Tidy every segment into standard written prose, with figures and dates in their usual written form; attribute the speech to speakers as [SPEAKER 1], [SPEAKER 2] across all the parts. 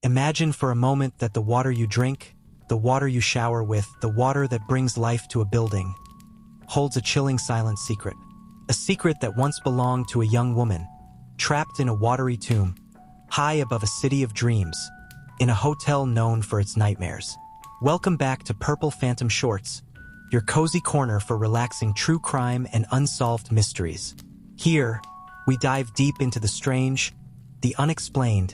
[SPEAKER 1] Imagine for a moment that the water you drink, the water you shower with, the water that brings life to a building, holds a chilling silent secret. A secret that once belonged to a young woman, trapped in a watery tomb, high above a city of dreams, in a hotel known for its nightmares. Welcome back to Purple Phantom Shorts, your cozy corner for relaxing true crime and unsolved mysteries. Here, we dive deep into the strange, the unexplained,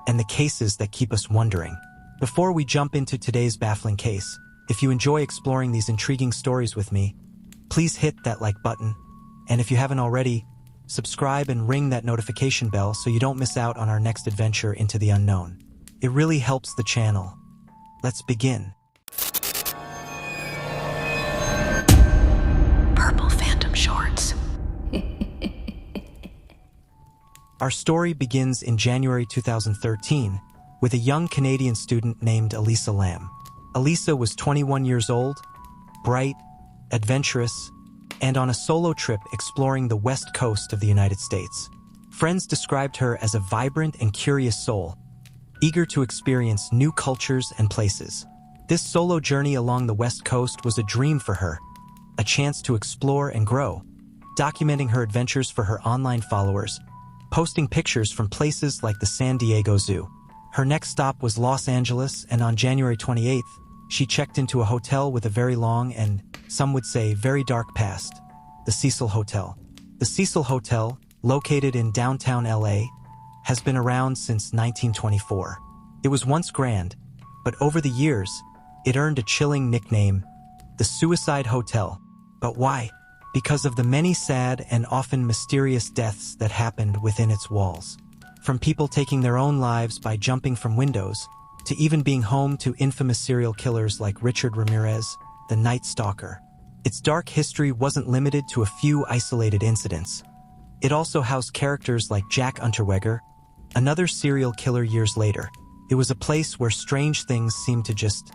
[SPEAKER 1] and the cases that keep us wondering. Before we jump into today's baffling case, if you enjoy exploring these intriguing stories with me, please hit that like button, and if you haven't already, subscribe and ring that notification bell so you don't miss out on our next adventure into the unknown. It really helps the channel. Let's begin.
[SPEAKER 2] Purple Phantom Shorts.
[SPEAKER 1] Our story begins in January 2013 with a young Canadian student named Elisa Lam. Elisa was 21 years old, bright, adventurous, and on a solo trip exploring the west coast of the United States. Friends described her as a vibrant and curious soul, eager to experience new cultures and places. This solo journey along the west coast was a dream for her, a chance to explore and grow, documenting her adventures for her online followers, posting pictures from places like the San Diego Zoo. Her next stop was Los Angeles, and on January 28th, she checked into a hotel with a very long and, some would say, very dark past, the Cecil Hotel. The Cecil Hotel, located in downtown LA, has been around since 1924. It was once grand, but over the years, it earned a chilling nickname, the Suicide Hotel. But why? Because of the many sad and often mysterious deaths that happened within its walls. From people taking their own lives by jumping from windows, to even being home to infamous serial killers like Richard Ramirez, the Night Stalker. Its dark history wasn't limited to a few isolated incidents. It also housed characters like Jack Unterweger, another serial killer years later. It was a place where strange things seemed to just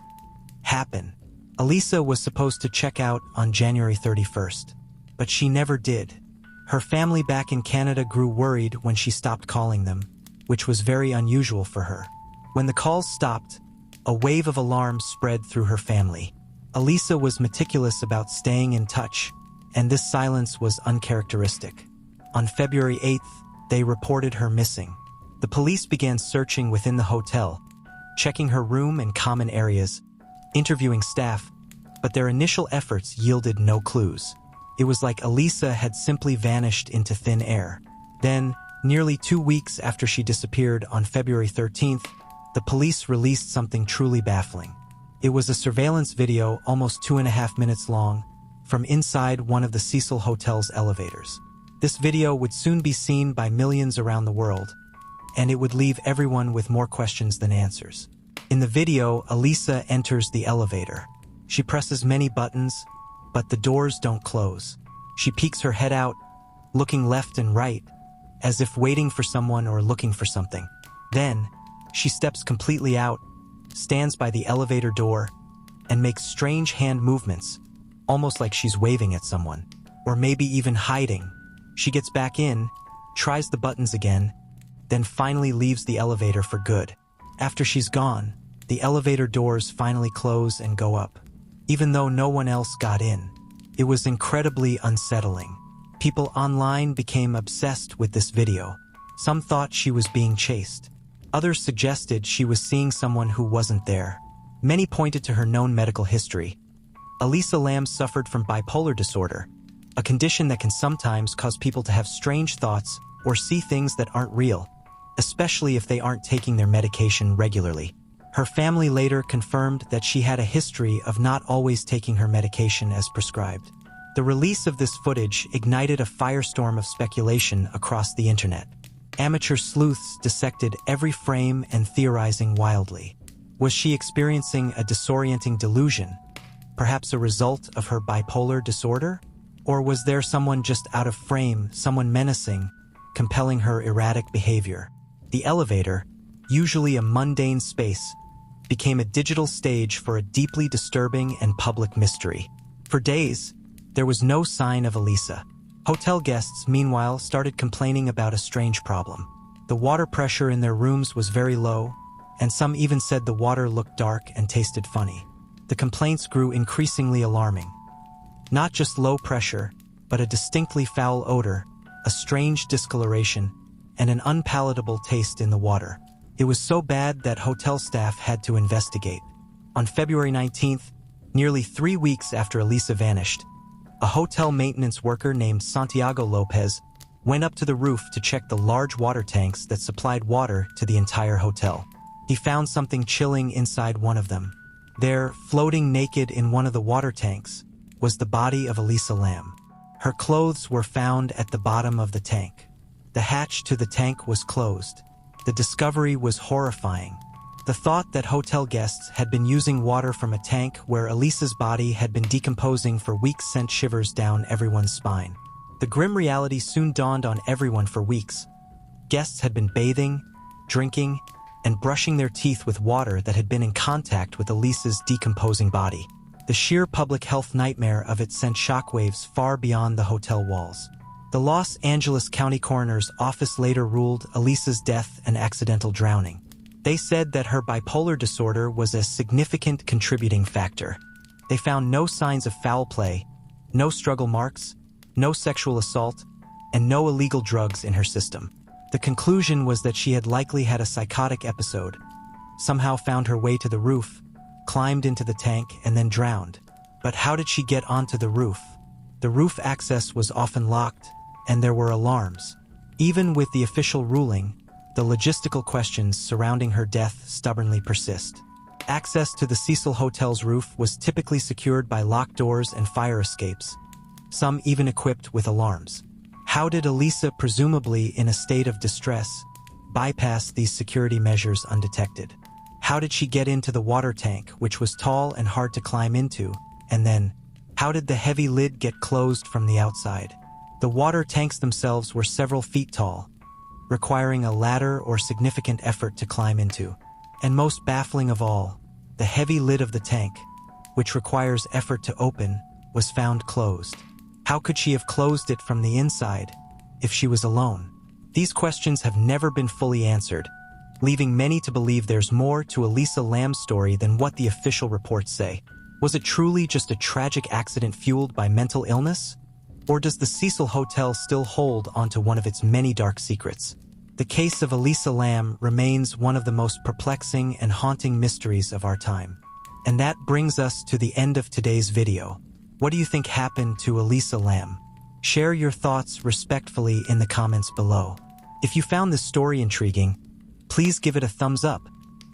[SPEAKER 1] happen. Elisa was supposed to check out on January 31st, but she never did. Her family back in Canada grew worried when she stopped calling them, which was very unusual for her. When the calls stopped, a wave of alarm spread through her family. Elisa was meticulous about staying in touch, and this silence was uncharacteristic. On February 8th, they reported her missing. The police began searching within the hotel, checking her room and common areas, interviewing staff, but their initial efforts yielded no clues. It was like Elisa had simply vanished into thin air. Then, nearly 2 weeks after she disappeared on February 13th, the police released something truly baffling. It was a surveillance video almost 2.5 minutes long from inside one of the Cecil Hotel's elevators. This video would soon be seen by millions around the world, and it would leave everyone with more questions than answers. In the video, Elisa enters the elevator. She presses many buttons, but the doors don't close. She peeks her head out, looking left and right, as if waiting for someone or looking for something. Then, she steps completely out, stands by the elevator door, and makes strange hand movements, almost like she's waving at someone, or maybe even hiding. She gets back in, tries the buttons again, then finally leaves the elevator for good. After she's gone, the elevator doors finally close and go up, even though no one else got in. It was incredibly unsettling. People online became obsessed with this video. Some thought she was being chased. Others suggested she was seeing someone who wasn't there. Many pointed to her known medical history. Elisa Lam suffered from bipolar disorder, a condition that can sometimes cause people to have strange thoughts or see things that aren't real, especially if they aren't taking their medication regularly. Her family later confirmed that she had a history of not always taking her medication as prescribed. The release of this footage ignited a firestorm of speculation across the internet. Amateur sleuths dissected every frame and theorizing wildly. Was she experiencing a disorienting delusion, perhaps a result of her bipolar disorder? Or was there someone just out of frame, someone menacing, compelling her erratic behavior? The elevator, usually a mundane space, became a digital stage for a deeply disturbing and public mystery. For days, there was no sign of Elisa. Hotel guests, meanwhile, started complaining about a strange problem. The water pressure in their rooms was very low, and some even said the water looked dark and tasted funny. The complaints grew increasingly alarming. Not just low pressure, but a distinctly foul odor, a strange discoloration, and an unpalatable taste in the water. It was so bad that hotel staff had to investigate. On February 19th, nearly 3 weeks after Elisa vanished, a hotel maintenance worker named Santiago Lopez went up to the roof to check the large water tanks that supplied water to the entire hotel. He found something chilling inside one of them. There, floating naked in one of the water tanks, was the body of Elisa Lam. Her clothes were found at the bottom of the tank. The hatch to the tank was closed. The discovery was horrifying. The thought that hotel guests had been using water from a tank where Elisa's body had been decomposing for weeks sent shivers down everyone's spine. The grim reality soon dawned on everyone for weeks. Guests had been bathing, drinking, and brushing their teeth with water that had been in contact with Elisa's decomposing body. The sheer public health nightmare of it sent shockwaves far beyond the hotel walls. The Los Angeles County Coroner's Office later ruled Elisa's death an accidental drowning. They said that her bipolar disorder was a significant contributing factor. They found no signs of foul play, no struggle marks, no sexual assault, and no illegal drugs in her system. The conclusion was that she had likely had a psychotic episode, somehow found her way to the roof, climbed into the tank, and then drowned. But how did she get onto the roof? The roof access was often locked, and there were alarms. Even with the official ruling, the logistical questions surrounding her death stubbornly persist. Access to the Cecil Hotel's roof was typically secured by locked doors and fire escapes, some even equipped with alarms. How did Elisa, presumably in a state of distress, bypass these security measures undetected? How did she get into the water tank, which was tall and hard to climb into? And then, how did the heavy lid get closed from the outside? The water tanks themselves were several feet tall, requiring a ladder or significant effort to climb into. And most baffling of all, the heavy lid of the tank, which requires effort to open, was found closed. How could she have closed it from the inside if she was alone? These questions have never been fully answered, leaving many to believe there's more to Elisa Lam's story than what the official reports say. Was it truly just a tragic accident fueled by mental illness? Or does the Cecil Hotel still hold onto one of its many dark secrets? The case of Elisa Lam remains one of the most perplexing and haunting mysteries of our time. And that brings us to the end of today's video. What do you think happened to Elisa Lam? Share your thoughts respectfully in the comments below. If you found this story intriguing, please give it a thumbs up.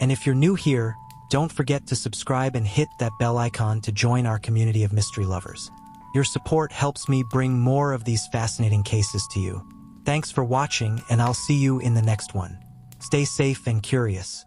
[SPEAKER 1] And if you're new here, don't forget to subscribe and hit that bell icon to join our community of mystery lovers. Your support helps me bring more of these fascinating cases to you. Thanks for watching, and I'll see you in the next one. Stay safe and curious.